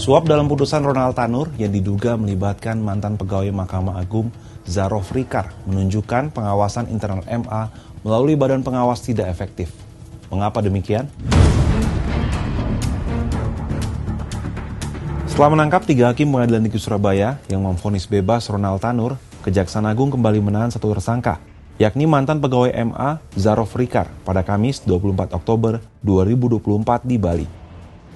Suap dalam putusan Ronald Tanur yang diduga melibatkan mantan pegawai Mahkamah Agung Zarof Rikar menunjukkan pengawasan internal MA melalui badan pengawas tidak efektif. Mengapa demikian? Setelah menangkap 3 hakim Pengadilan Negeri Surabaya yang memvonis bebas Ronald Tanur, Kejaksaan Agung kembali menahan 1 tersangka, yakni mantan pegawai MA Zarof Rikar pada Kamis 24 Oktober 2024 di Bali.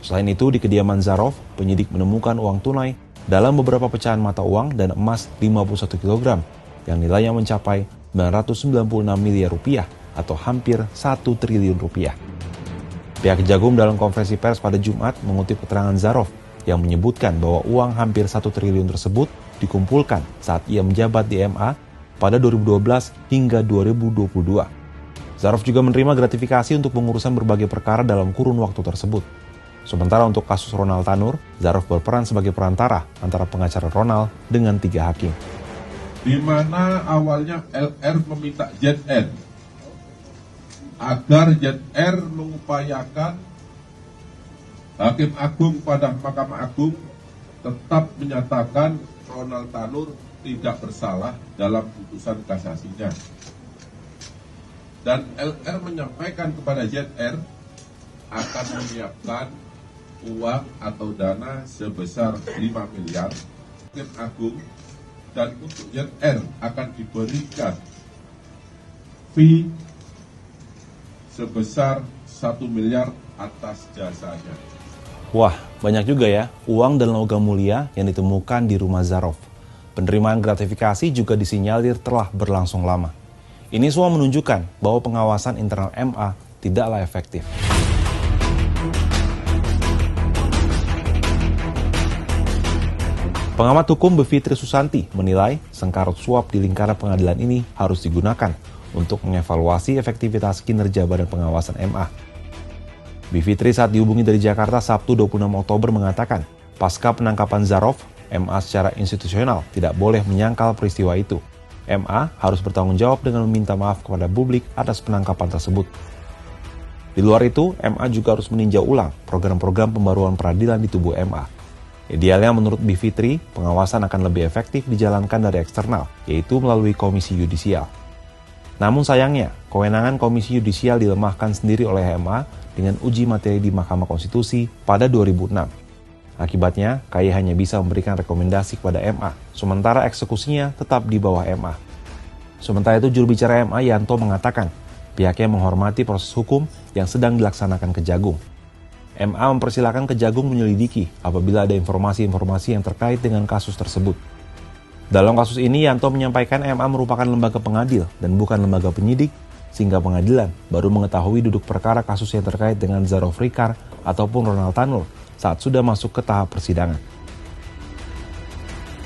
Selain itu, di kediaman Zarof, penyidik menemukan uang tunai dalam beberapa pecahan mata uang dan emas 51 kg yang nilainya mencapai 996 miliar rupiah atau hampir 1 triliun rupiah. Pihak Kejagung dalam konferensi pers pada Jumat mengutip keterangan Zarof yang menyebutkan bahwa uang hampir 1 triliun tersebut dikumpulkan saat ia menjabat di MA pada 2012 hingga 2022. Zarof juga menerima gratifikasi untuk pengurusan berbagai perkara dalam kurun waktu tersebut. Sementara untuk kasus Ronald Tanur, Zarof berperan sebagai perantara antara pengacara Ronald dengan 3 hakim. Di mana awalnya LR meminta ZR agar ZR mengupayakan Hakim Agung pada Mahkamah Agung tetap menyatakan Ronald Tanur tidak bersalah dalam putusan kasasinya. Dan LR menyampaikan kepada ZR akan menyiapkan uang atau dana sebesar 5 miliar Hakim Agung, dan untuk ZR akan diberikan fee sebesar 1 miliar atas jasanya. Wah, banyak juga ya uang dan logam mulia yang ditemukan di rumah Zarof. Penerimaan gratifikasi juga disinyalir telah berlangsung lama. Ini semua menunjukkan bahwa pengawasan internal MA tidaklah efektif. Pengamat hukum Bivitri Susanti menilai sengkarut suap di lingkaran pengadilan ini harus digunakan untuk mengevaluasi efektivitas kinerja Badan Pengawasan MA. Bivitri saat dihubungi dari Jakarta Sabtu 26 Oktober mengatakan, pasca penangkapan Zarof, MA secara institusional tidak boleh menyangkal peristiwa itu. MA harus bertanggung jawab dengan meminta maaf kepada publik atas penangkapan tersebut. Di luar itu, MA juga harus meninjau ulang program-program pembaruan peradilan di tubuh MA. Idealnya menurut Bivitri, pengawasan akan lebih efektif dijalankan dari eksternal, yaitu melalui Komisi Yudisial. Namun sayangnya, kewenangan Komisi Yudisial dilemahkan sendiri oleh MA dengan uji materi di Mahkamah Konstitusi pada 2006. Akibatnya, KAI hanya bisa memberikan rekomendasi kepada MA, sementara eksekusinya tetap di bawah MA. Sementara itu, juru bicara MA Yanto mengatakan, pihaknya menghormati proses hukum yang sedang dilaksanakan Kejagung. MA mempersilahkan Kejagung menyelidiki apabila ada informasi-informasi yang terkait dengan kasus tersebut. Dalam kasus ini, Yanto menyampaikan MA merupakan lembaga pengadil dan bukan lembaga penyidik, sehingga pengadilan baru mengetahui duduk perkara kasus yang terkait dengan Zarof Rikar ataupun Ronald Tanur saat sudah masuk ke tahap persidangan.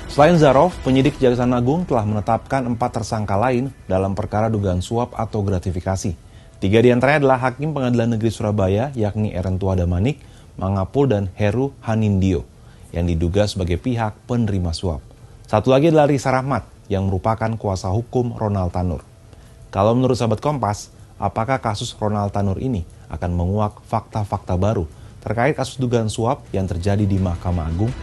Selain Zarof, penyidik Kejaksaan Agung telah menetapkan 4 tersangka lain dalam perkara dugaan suap atau gratifikasi. 3 diantaranya adalah Hakim Pengadilan Negeri Surabaya, yakni Erentua Damanik, Mangapul, dan Heru Hanindio, yang diduga sebagai pihak penerima suap. Satu lagi adalah Risa Rahmat, yang merupakan kuasa hukum Ronald Tanur. Kalau menurut sahabat Kompas, apakah kasus Ronald Tanur ini akan menguak fakta-fakta baru terkait kasus dugaan suap yang terjadi di Mahkamah Agung?